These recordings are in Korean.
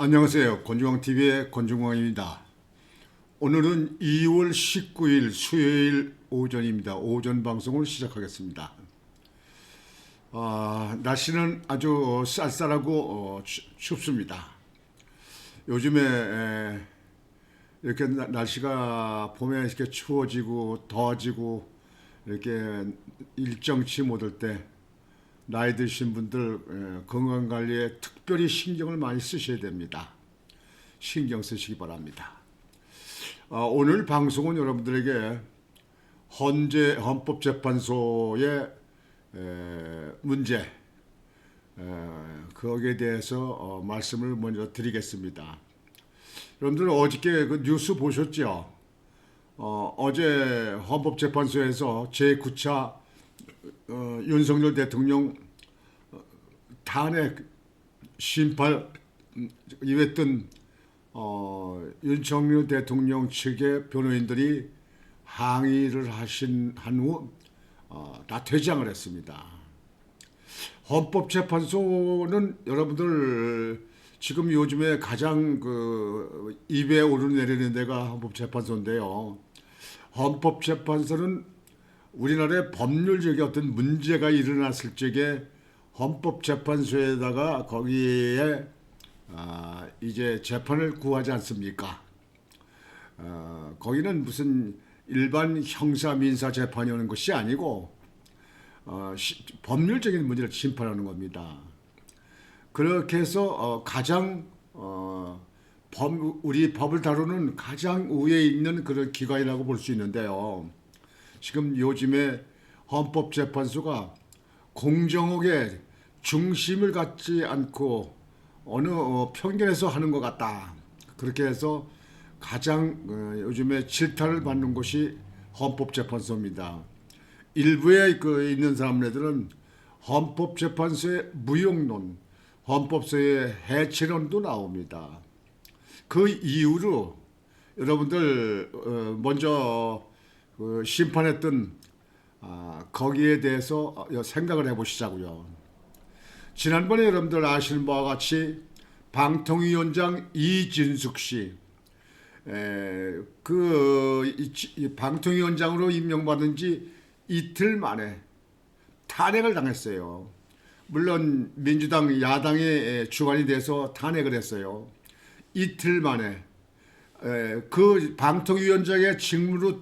안녕하세요. 권중광TV의 권중광입니다. 오늘은 2월 19일 수요일 오전입니다. 오전 방송을 시작하겠습니다. 날씨는 아주 쌀쌀하고 춥습니다. 요즘에 이렇게 날씨가 봄에 이렇게 추워지고 더워지고 이렇게 일정치 못할 때 나이 드신 분들 건강관리에 특별히 신경을 많이 쓰셔야 됩니다. 신경 쓰시기 바랍니다. 오늘 방송은 여러분들에게 헌법재판소의 문제 거기에 대해서 말씀을 먼저 드리겠습니다. 여러분들 어저께 그 뉴스 보셨죠? 어제 헌법재판소에서 제9차 윤석열 대통령 탄핵 심판 이외 뜬 윤석열 대통령 측의 변호인들이 항의를 한 후 다 퇴장을 했습니다. 헌법재판소는 여러분들 지금 요즘에 가장 그 입에 오르내리는 데가 헌법재판소인데요. 헌법재판소는 우리나라의 법률적인 어떤 문제가 일어났을 적에 헌법재판소에다가 거기에 이제 재판을 구하지 않습니까? 거기는 무슨 일반 형사 민사 재판이 오는 것이 아니고 법률적인 문제를 심판하는 겁니다. 그렇게 해서 가장 우리 법을 다루는 가장 우위에 있는 그런 기관이라고 볼 수 있는데요. 지금 요즘에 헌법재판소가 공정하게 중심을 갖지 않고 어느 편견에서 하는 것 같다. 그렇게 해서 가장 요즘에 질타를 받는 곳이 헌법재판소입니다. 일부에 있는 사람들은 헌법재판소의 무용론, 헌법소의 해체론도 나옵니다. 그 이후로 여러분들 먼저 심판했던 거기에 대해서 생각을 해보시자고요. 지난번에 여러분들 아시는 바와 같이 방통위원장 이진숙 씨, 방통위원장으로 임명받은 지 이틀 만에 탄핵을 당했어요. 물론 민주당 야당의 주관이 돼서 탄핵을 했어요. 이틀 만에 그 방통위원장의 직무로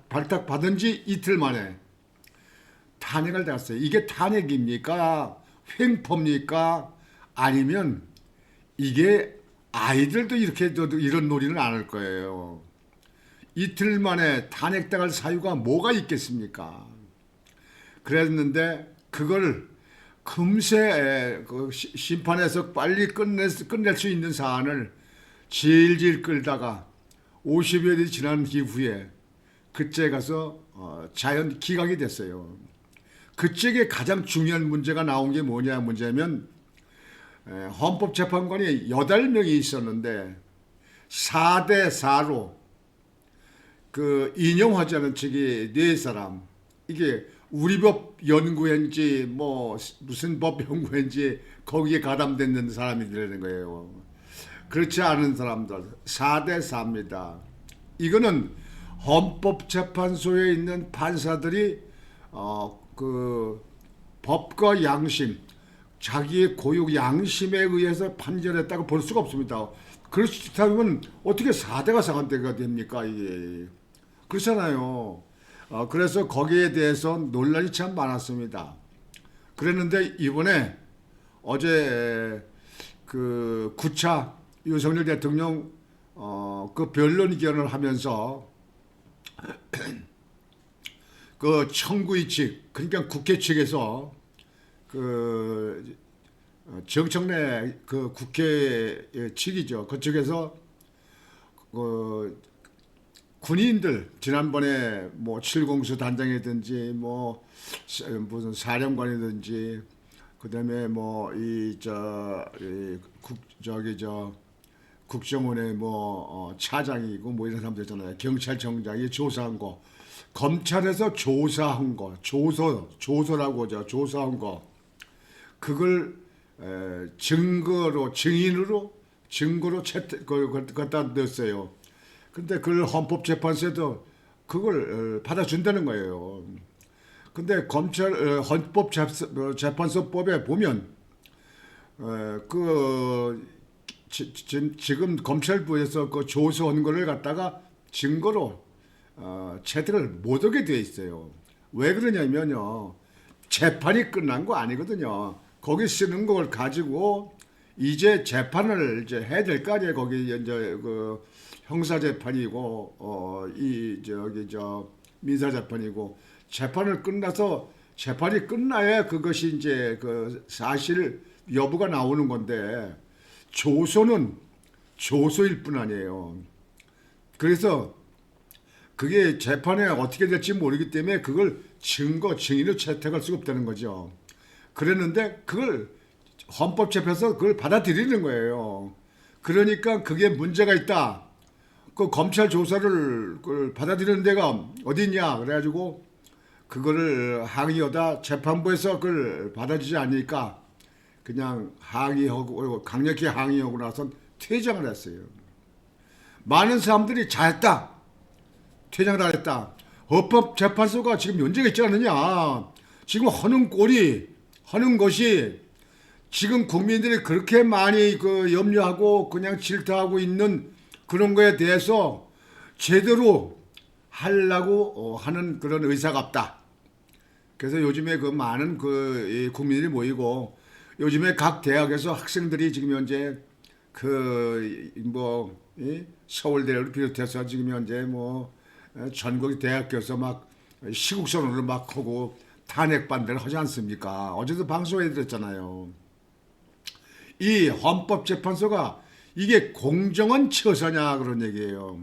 발탁받은 지 이틀 만에 탄핵을 당했어요. 이게 탄핵입니까? 횡포입니까? 아니면 이게 아이들도 이렇게 이런 놀이는 안 할 거예요. 이틀 만에 탄핵당할 사유가 뭐가 있겠습니까? 그랬는데 그걸 금세 심판에서 빨리 끝낼 수 있는 사안을 질질 끌다가 50여일이 지난 이후에 그때 가서 자연 기각이 됐어요. 그쪽에 가장 중요한 문제가 나온 게 문제냐면 헌법재판관이 8명이 있었는데 4대 4로 그 인용하자는 측이 4사람, 이게 우리 법 연구했는지 뭐 무슨 법 연구했는지 거기에 가담되는 사람이 되는 거예요. 그렇지 않은 사람들 4대 4입니다. 이거는 헌법재판소에 있는 판사들이 그 법과 양심, 자기의 고유 양심에 의해서 판결했다고 볼 수가 없습니다. 그렇다면 어떻게 4대가 4대가 됩니까? 이게 그렇잖아요. 그래서 거기에 대해서 논란이 참 많았습니다. 그랬는데 이번에 어제 그 9차 윤석열 대통령 그 변론 의견을 하면서 그 청구위 측, 그러니까 국회 측에서 그 정청래 그 국회 측이죠. 그쪽에서 그 군인들 지난번에 뭐 7공수 단장이든지 뭐 무슨 사령관이든지 그다음에 뭐 국정원의 뭐 차장이고 뭐 이런 사람들 있잖아요. 경찰청장이 조사한 거, 검찰에서 조사한 거, 조서라고 하죠. 조사한 거, 그걸 증거로 증인으로 증거로 갖다 넣었어요. 근데 그걸 헌법재판소에도 그걸 받아준다는 거예요. 근데 헌법재판소법에 보면 지금 검찰부에서 그 조서한 거를 갖다가 증거로 채택을 못하게 되어 있어요. 왜 그러냐면요, 재판이 끝난 거 아니거든요. 거기 쓰는 걸 가지고 이제 재판을 이제 해야 될 거 아니에요. 거기 이제 그 형사 재판이고 이 저기 민사 재판이고, 재판을 끝나서 재판이 끝나야 그것이 이제 그 사실 여부가 나오는 건데, 조소는 조소일 뿐 아니에요. 그래서 그게 재판에 어떻게 될지 모르기 때문에 그걸 증인으로 채택할 수가 없다는 거죠. 그랬는데 그걸 헌법재판소에서 그걸 받아들이는 거예요. 그러니까 그게 문제가 있다. 그 검찰 조사를 그걸 받아들이는 데가 어디 있냐 그래가지고 그거를 항의하다 재판부에서 그걸 받아주지 않으니까 그냥 항의하고 강력히 항의하고 나서 퇴장을 했어요. 많은 사람들이 잘했다, 퇴장을 안 했다. 헌법재판소가 지금 문제가 있지 않느냐. 지금 하는 것이 지금 국민들이 그렇게 많이 그 염려하고 그냥 질타하고 있는 그런 거에 대해서 제대로 하려고 하는 그런 의사가 없다. 그래서 요즘에 그 많은 그 국민들이 모이고, 요즘에 각 대학에서 학생들이 지금 현재 그 뭐 서울대를 비롯해서 지금 현재 뭐 전국 대학교에서 막 시국선언을 막 하고 탄핵 반대를 하지 않습니까? 어제도 방송에 들었잖아요. 이 헌법재판소가 이게 공정한 처사냐 그런 얘기예요.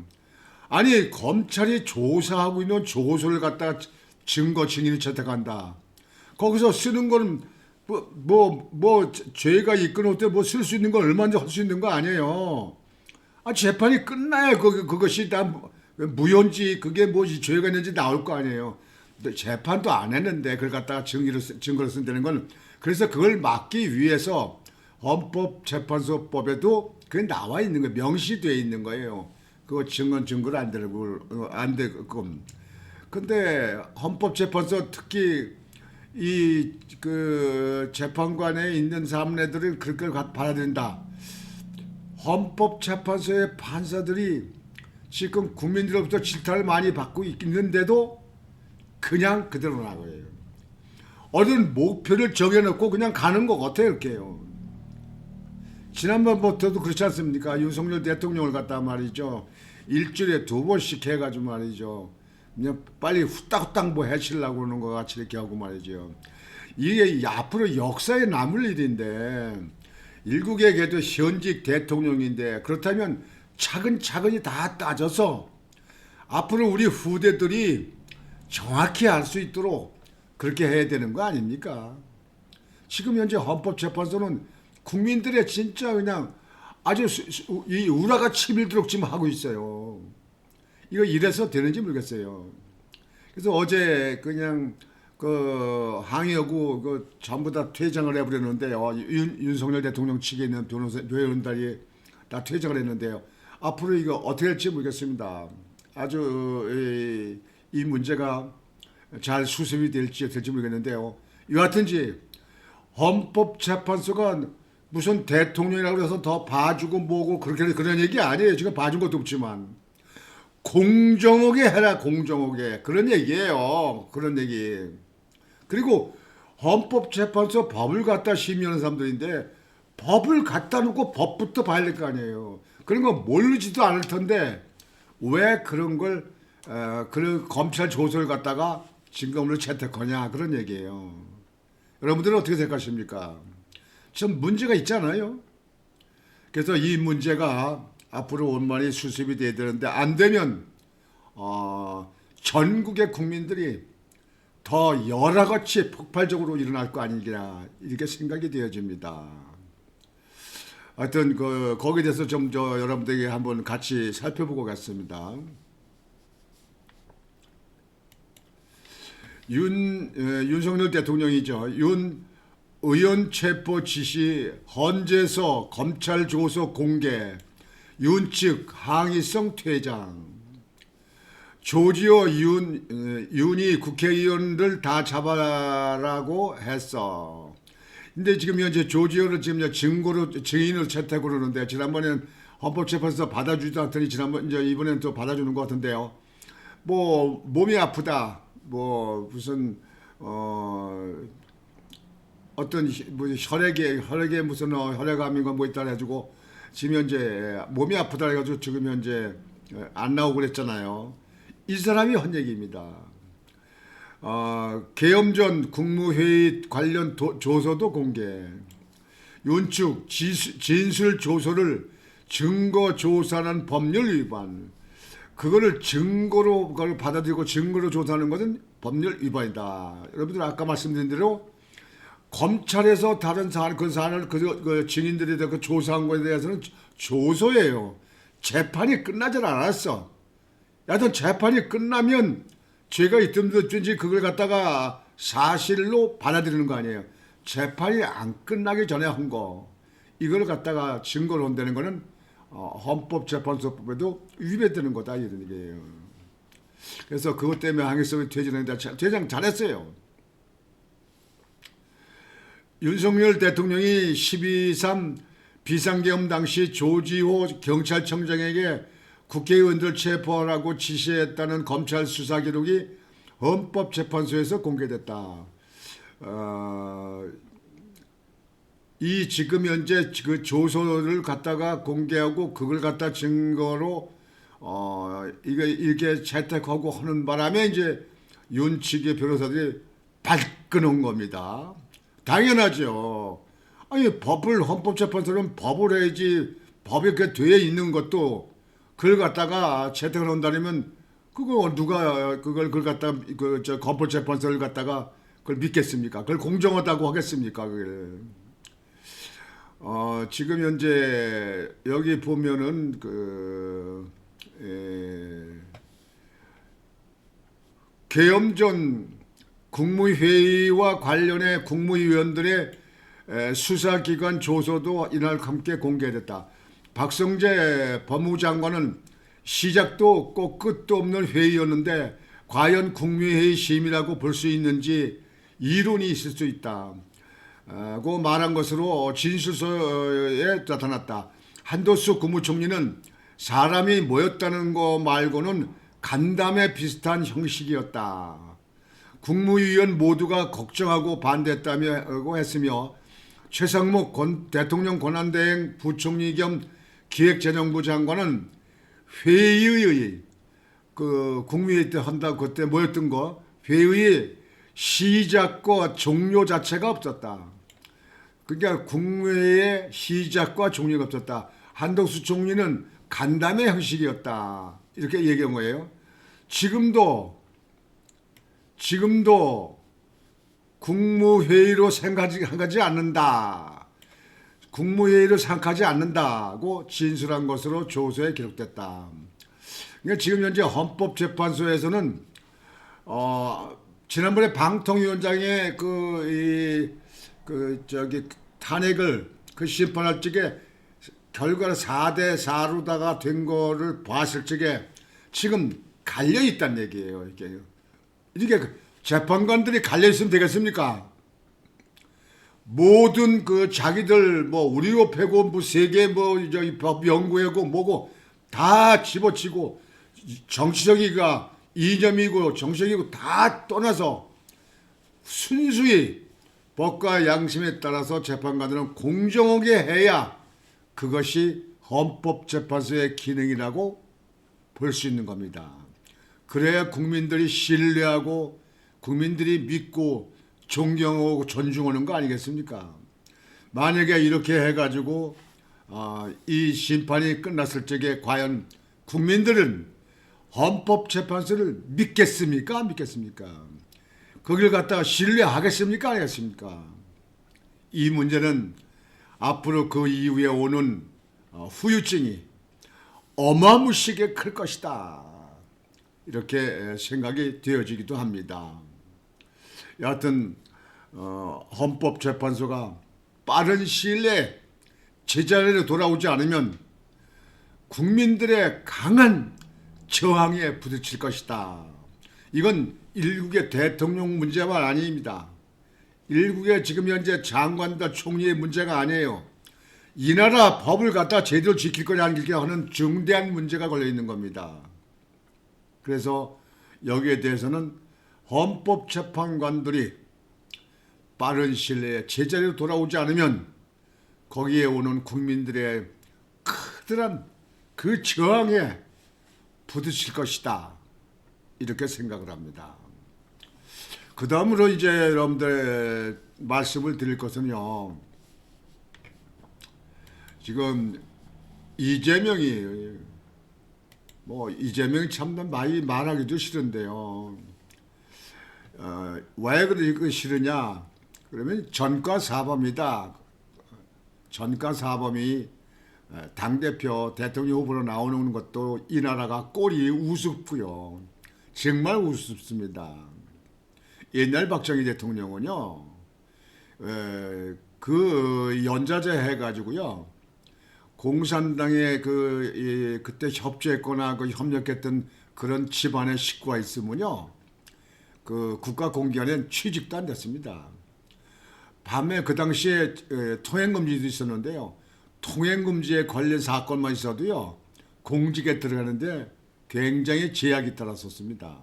아니, 검찰이 조사하고 있는 조서를 갖다가 증거 증인을 채택한다. 거기서 쓰는 거는 죄가 있거나 뭐 쓸 수 있는 건 얼마든지 할 수 있는 거 아니에요. 재판이 끝나야 그것이 다 무효인지 그게 뭐지 죄가 있는지 나올 거 아니에요. 근데 재판도 안 했는데 그걸 갖다가 증거로 쓴다는 건, 그래서 그걸 막기 위해서 헌법재판소법에도 그게 나와 있는 거예요. 명시되어 있는 거예요. 그거 증거를 안 되고. 근데 헌법재판소 특히 이 그 재판관에 있는 사람네들을 그렇게 받아들인다. 헌법재판소의 판사들이 지금 국민들로부터 질타를 많이 받고 있는데도 그냥 그대로 나가요. 어떤 목표를 정해놓고 그냥 가는 것 같아요. 이렇게요. 지난번부터도 그렇지 않습니까? 윤석열 대통령을 갖다 말이죠, 일주일에 2번씩 해가지고 말이죠, 그냥 빨리 후딱후딱 뭐 해치려고 하는 것 같이 이렇게 하고 말이죠. 이게 앞으로 역사에 남을 일인데, 일국에게도 현직 대통령인데, 그렇다면 차근차근히 다 따져서 앞으로 우리 후대들이 정확히 알 수 있도록 그렇게 해야 되는 거 아닙니까? 지금 현재 헌법재판소는 국민들의 진짜 그냥 아주 이 우라가 치밀도록 지금 하고 있어요. 이거 이래서 되는지 모르겠어요. 그래서 어제 그냥 그 항의하고 그 전부 다 퇴장을 해버렸는데요. 윤석열 대통령 측에 있는 변호사들이 다 퇴장을 했는데요. 앞으로 이거 어떻게 될지 모르겠습니다. 아주 이 문제가 잘 수습이 될지 모르겠는데요. 여하튼지 헌법재판소가 무슨 대통령이라고 해서 더 봐주고 뭐고 그렇게 그런 얘기 아니에요. 지금 봐준 것도 없지만 공정하게 해라, 공정하게, 그런 얘기예요. 그런 얘기. 그리고 헌법재판소 법을 갖다 심의하는 사람들인데 법을 갖다 놓고 법부터 봐야 될 거 아니에요. 그런 거 모르지도 않을 텐데 왜 그런 걸 그런 검찰 조서를 갖다가 증거물로 채택하냐, 그런 얘기예요. 여러분들은 어떻게 생각하십니까? 좀 문제가 있잖아요. 그래서 이 문제가 앞으로 원만히 수습이 돼야 되는데, 안 되면 전국의 국민들이 더 여러 가지 폭발적으로 일어날 거 아니냐, 이렇게 생각이 되어집니다. 하여튼 거기에 대해서 좀 여러분들에게 한번 같이 살펴보고 갔습니다. 윤석열 대통령이죠. 의원 체포 지시, 헌재서 검찰 조서 공개, 윤 측 항의성 퇴장. 조지오 윤이 국회의원들 다 잡아라고 했어. 근데 지금 현재 조지오를 지금 증거로 증인을 채택으로 그러는데, 지난번에는 헌법재판소 받아주지도 않더니 이번에는 또 받아주는 것 같은데요. 뭐 몸이 아프다, 뭐 무슨 어떤 뭐 혈액에 무슨 혈액암인가 뭐 있다 해가지고 지금 현재 몸이 아프다 해가지고 지금 현재 안 나오고 그랬잖아요. 이 사람이 한 얘기입니다. 계엄전 국무회의 관련 조서도 공개. 윤측 진술 조서를 증거 조사는 법률 위반. 그거를 증거로 그걸 받아들이고 증거로 조사하는 것은 법률 위반이다. 여러분들 아까 말씀드린 대로 검찰에서 다른 사안 그 사안을 그 증인들에 대해 조사한 것에 대해서는 조서예요. 재판이 끝나질 않았어. 여하튼 재판이 끝나면 죄가 있든지 그걸 갖다가 사실로 받아들이는 거 아니에요. 재판이 안 끝나기 전에 한 거, 이걸 갖다가 증거로 한다는 거는 헌법재판소법에도 위배되는 거다 이런 얘기예요. 그래서 그것 때문에 항의성이 퇴진했는데 퇴장 잘했어요. 윤석열 대통령이 12.3 비상계엄 당시 조지호 경찰청장에게 국회의원들 체포하라고 지시했다는 검찰 수사 기록이 헌법재판소에서 공개됐다. 이 지금 현재 그 조서를 갖다가 공개하고 그걸 갖다 증거로 이게 채택하고 하는 바람에 이제 윤 측의 변호사들이 발끈한 겁니다. 당연하죠. 아니 헌법재판소는 법을 해야지. 법에 그 되어 있는 것도 그걸 갖다가 채택을 한다면 그거 누가 그걸 갖다 헌법재판소를 갖다가 그걸 믿겠습니까? 그걸 공정하다고 하겠습니까? 그걸. 지금 현재 여기 보면은 계엄전 국무회의와 관련해 국무위원들의 수사기관 조서도 이날 함께 공개됐다. 박성재 법무부 장관은 시작도 없고 끝도 없는 회의였는데 과연 국무회의 심이라고 볼 수 있는지 이론이 있을 수 있다. 고 말한 것으로 진술서에 나타났다. 한도수 국무총리는 사람이 모였다는 거 말고는 간담회 비슷한 형식이었다. 국무위원 모두가 걱정하고 반대했다고 했으며 최상목 대통령 권한대행 부총리 겸 기획재정부 장관은 회의의 국무회의 때 한다고 그때 모였던 거 회의의 시작과 종료 자체가 없었다. 그러니까 국무회의의 시작과 종료가 없었다. 한덕수 총리는 간담회 형식이었다. 이렇게 얘기한 거예요. 지금도 국무회의로 생각하지 않는다. 국무회의로 생각하지 않는다고 진술한 것으로 조서에 기록됐다. 그러니까 지금 현재 헌법재판소에서는 지난번에 방통위원장의 탄핵을 심판할 적에 결과를 4대4로다가 된 거를 봤을 적에 지금 갈려 있다는 얘기예요. 이게 재판관들이 갈려 있으면 되겠습니까? 모든 자기들 우리로 패고 세계 법 연구회고 뭐고 다 집어치고 정치적이가 이념이고 정책이고 다 떠나서 순수히 법과 양심에 따라서 재판관들은 공정하게 해야 그것이 헌법재판소의 기능이라고 볼 수 있는 겁니다. 그래야 국민들이 신뢰하고 국민들이 믿고 존경하고 존중하는 거 아니겠습니까? 만약에 이렇게 해가지고 이 심판이 끝났을 적에 과연 국민들은 헌법재판소를 믿겠습니까? 안 믿겠습니까? 거기를 갖다가 신뢰하겠습니까? 안 하겠습니까? 이 문제는 앞으로 그 이후에 오는 후유증이 어마무시하게 클 것이다. 이렇게 생각이 되어지기도 합니다. 여하튼 헌법재판소가 빠른 시일 내에 제자리로 돌아오지 않으면 국민들의 강한 저항에 부딪힐 것이다. 이건 일국의 대통령 문제만 아닙니다. 일국의 지금 현재 장관과 총리의 문제가 아니에요. 이 나라 법을 갖다 제대로 지킬 거냐 안 지킬 거냐 하는 중대한 문제가 걸려 있는 겁니다. 그래서 여기에 대해서는 헌법재판관들이 빠른 시일 내에 제자리로 돌아오지 않으면 거기에 오는 국민들의 커다란 그 저항에 부딪힐 것이다. 이렇게 생각을 합니다. 그 다음으로 이제 여러분들 말씀을 드릴 것은요. 지금 이재명이 참 많이 말하기도 싫은데요. 왜 그렇게 싫으냐? 그러면 전과사범이다. 전과사범이 당대표 대통령 후보로 나오는 것도 이 나라가 꼴이 우습고요. 정말 우습습니다. 옛날 박정희 대통령은요. 그 연좌제 해가지고요. 공산당에 그때 협조했거나 협력했던 그런 집안의 식구가 있으면요. 그 국가공기관엔 취직도 안 됐습니다. 밤에 그 당시에 통행금지도 있었는데요. 통행금지에 관련 사건만 있어도요. 공직에 들어가는데 굉장히 제약이 따랐었습니다.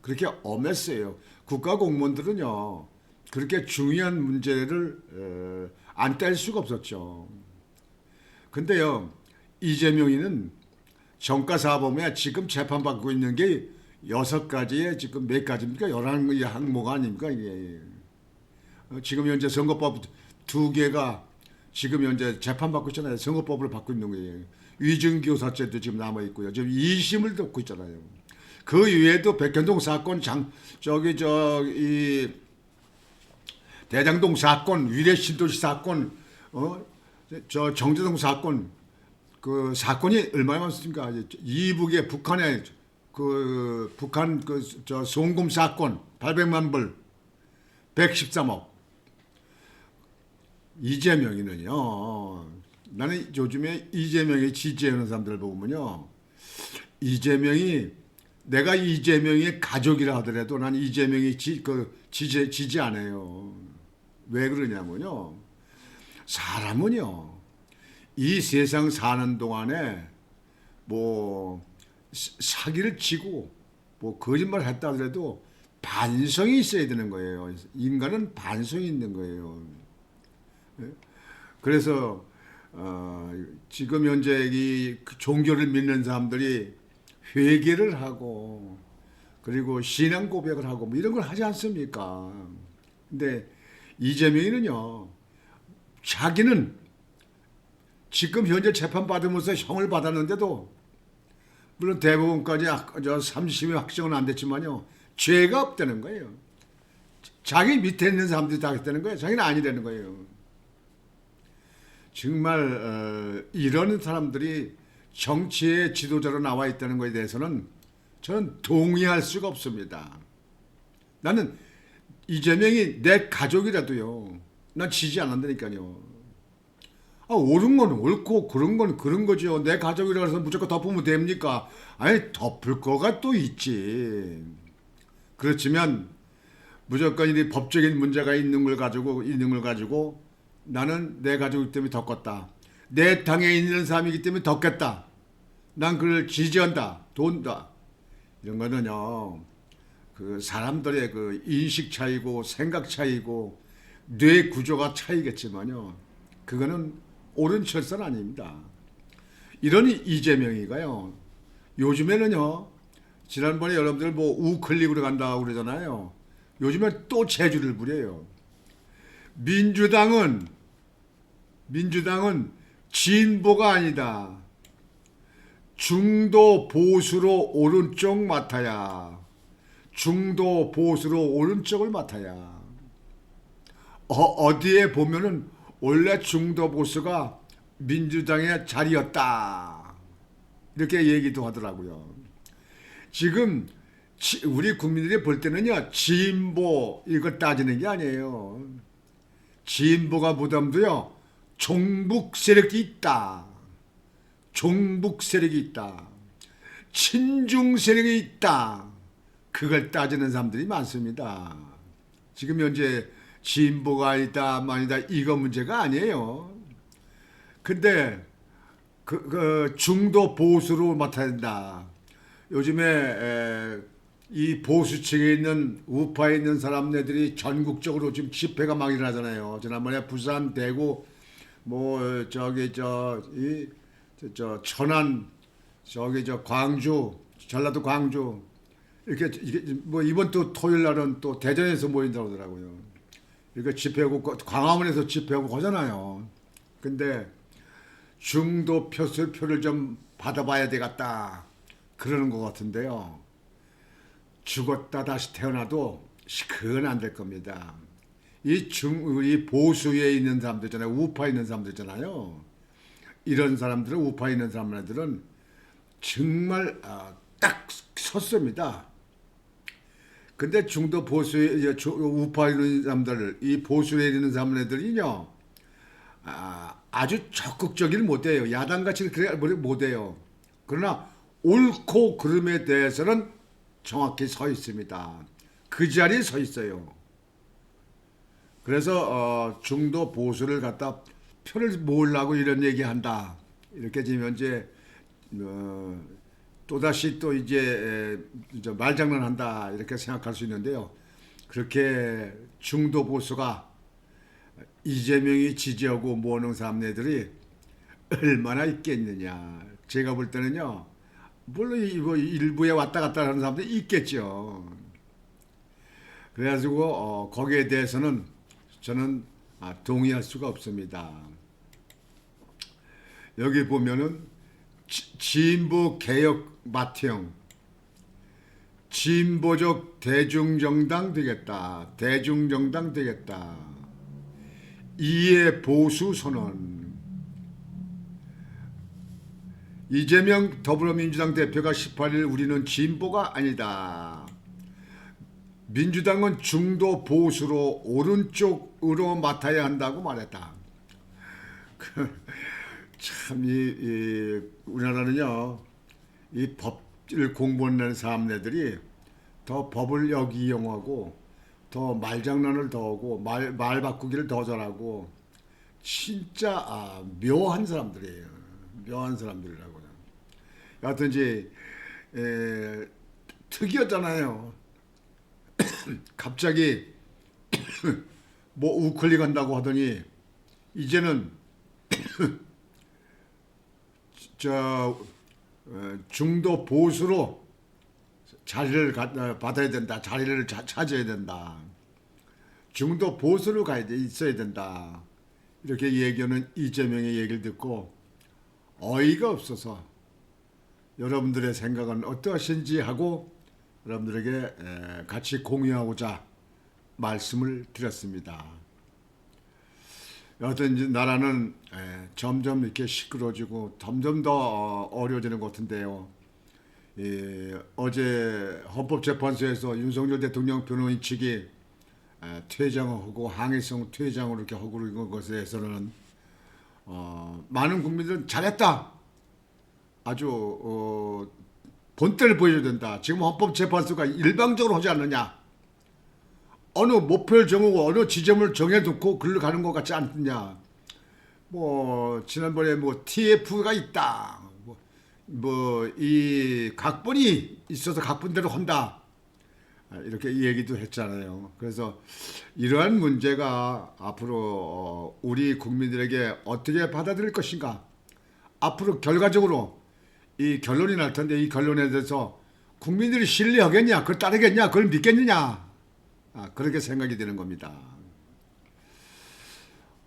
그렇게 엄했어요. 국가공무원들은요. 그렇게 중요한 문제를 안 뗄 수가 없었죠. 근데요. 이재명이는 전과사범에 지금 재판받고 있는 게 6가지에 지금 몇 가지입니까? 11개 항목 아닙니까? 이게. 지금 현재 선거법 2개가 지금 현재 재판받고 있잖아요. 선거법을 받고 있는 거예요. 위증교사죄도 지금 남아있고요. 지금 2심을 듣고 있잖아요. 그 외에도 백현동 사건, 대장동 사건, 위례신도시 사건, 정재동 사건, 그 사건이 얼마나 많습니까? 이북의 북한의 북한 송금 사건 800만 불, 113억. 이재명이는요. 나는 요즘에 이재명이 지지하는 사람들을 보면요. 내가 이재명의 가족이라 하더라도 난 이재명이 지지 안 해요. 왜 그러냐면요. 사람은요. 이 세상 사는 동안에 사기를 치고 거짓말 했다 하더라도 반성이 있어야 되는 거예요. 인간은 반성이 있는 거예요. 그래서 지금 현재 이 종교를 믿는 사람들이 회개를 하고 그리고 신앙 고백을 하고 이런 걸 하지 않습니까? 근데 이재명이는요. 자기는 지금 현재 재판받으면서 형을 받았는데도 물론 대법원까지 3심이 확정은 안 됐지만요. 죄가 없다는 거예요. 자기 밑에 있는 사람들이 다 했다는 거예요. 자기는 아니라는 거예요. 정말 이런 사람들이 정치의 지도자로 나와 있다는 것에 대해서는 저는 동의할 수가 없습니다. 나는 이재명이 내 가족이라도요. 난 지지 안 한다니까요. 옳은 건 옳고 그런 건 그런 거죠. 내 가족이라고 해서 무조건 덮으면 됩니까? 아니 덮을 거가 또 있지. 그렇지만 무조건 이 법적인 문제가 있는 걸 가지고 나는 내 가족이기 때문에 덮겠다. 내 당에 있는 사람이기 때문에 덮겠다. 난 그를 지지한다. 돈다. 이런 거는요. 그 사람들의 그 인식 차이고 생각 차이고 뇌 구조가 차이겠지만요. 그거는 옳은 철선 아닙니다. 이런 이재명이가요. 요즘에는요. 지난번에 여러분들 우클릭으로 간다고 그러잖아요. 요즘에 또 재주를 부려요. 민주당은 진보가 아니다. 중도 보수로 오른쪽 맡아야. 중도 보수로 오른쪽을 맡아야. 어디에 보면은 원래 중도 보수가 민주당의 자리였다. 이렇게 얘기도 하더라고요. 지금 우리 국민들이 볼 때는요, 진보 이거 따지는 게 아니에요. 진보가 보담도요, 종북 세력이 있다. 종북 세력이 있다. 친중 세력이 있다. 그걸 따지는 사람들이 많습니다. 지금 현재 진보가 있다, 아니다 이거 문제가 아니에요. 근데 그 중도 보수로 맡아야 된다. 요즘에 이 보수층에 있는 우파에 있는 사람들이 전국적으로 지금 집회가 막 일어나잖아요. 지난번에 부산, 대구, 뭐 저기 저 천안, 저기 저 광주, 전라도 광주 이렇게 이게 뭐 이번 또 토요일 날은 또 대전에서 모인다고 하더라고요. 이렇게 집회하고 광화문에서 집회하고 하잖아요. 근데 중도 표를 좀 받아봐야 되겠다 그러는 것 같은데요. 죽었다 다시 태어나도 그건 안 될 겁니다. 이 보수에 있는 사람들 있잖아요. 우파에 있는 사람들 있잖아요. 이런 사람들은 우파에 있는 사람들은 정말 딱 섰습니다. 근데 중도 보수에 우파에 있는 사람들, 이 보수에 있는 사람들이요. 아주 적극적이는 못해요. 야당같이 그래 못해요. 그러나 옳고 그름에 대해서는 정확히 서 있습니다. 그 자리에 서 있어요. 그래서 중도 보수를 갖다 표를 모으려고 이런 얘기한다. 이렇게 지금 현재 또다시 또 이제 말장난한다 이렇게 생각할 수 있는데요. 그렇게 중도 보수가 이재명이 지지하고 모으는 사람들이 얼마나 있겠느냐. 제가 볼 때는요. 물론 뭐 일부에 왔다 갔다 하는 사람들이 있겠죠. 그래가지고 거기에 대해서는 저는 동의할 수가 없습니다. 여기 보면은 진보 개혁 맏형 진보적 대중정당 되겠다. 대중정당 되겠다. 이해 보수 선언. 이재명 더불어민주당 대표가 18일 우리는 진보가 아니다. 민주당은 중도 보수로 오른쪽으로 맡아야 한다고 말했다. 참 우리나라는요. 이 법을 공부하는 사람들이 더 법을 이용하고 더 말장난을 더 하고 말 바꾸기를 더 잘하고 진짜 묘한 사람들이에요. 묘한 사람들이라고요. 여하튼지 특이하잖아요. 갑자기 뭐 우클릭 한다고 하더니 이제는 중도 보수로 자리를 받아야 된다. 자리를 차지해야 된다. 중도 보수로 있어야 된다. 이렇게 얘기하는 이재명의 얘기를 듣고 어이가 없어서 여러분들의 생각은 어떠하신지 하고 여러분들에게 같이 공유하고자 말씀을 드렸습니다. 여하튼 나라는 점점 이렇게 시끄러지고 점점 더 어려워지는 것 같은데요. 어제 헌법재판소에서 윤석열 대통령 변호인 측이 퇴장하고 항의성 퇴장으로 이렇게 하고 있는 것에 대해서는 많은 국민들은 잘했다. 아주 본때를 보여줘야 된다. 지금 헌법재판소가 일방적으로 하지 않느냐. 어느 목표를 정하고 어느 지점을 정해놓고 글로 가는 것 같지 않느냐. 뭐 지난번에 뭐 TF가 있다. 뭐 이 각본이 있어서 각본대로 한다. 이렇게 얘기도 했잖아요. 그래서 이러한 문제가 앞으로 우리 국민들에게 어떻게 받아들일 것인가. 앞으로 결과적으로 이 결론이 날 텐데 이 결론에 대해서 국민들이 신뢰하겠냐, 그걸 따르겠냐, 그걸 믿겠느냐. 그렇게 생각이 되는 겁니다.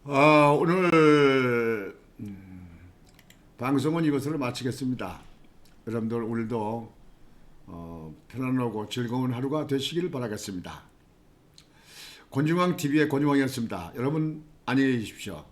오늘 방송은 이것으로 마치겠습니다. 여러분들 오늘도 편안하고 즐거운 하루가 되시길 바라겠습니다. 권중왕TV의 권중왕이었습니다. 여러분 안녕히 계십시오.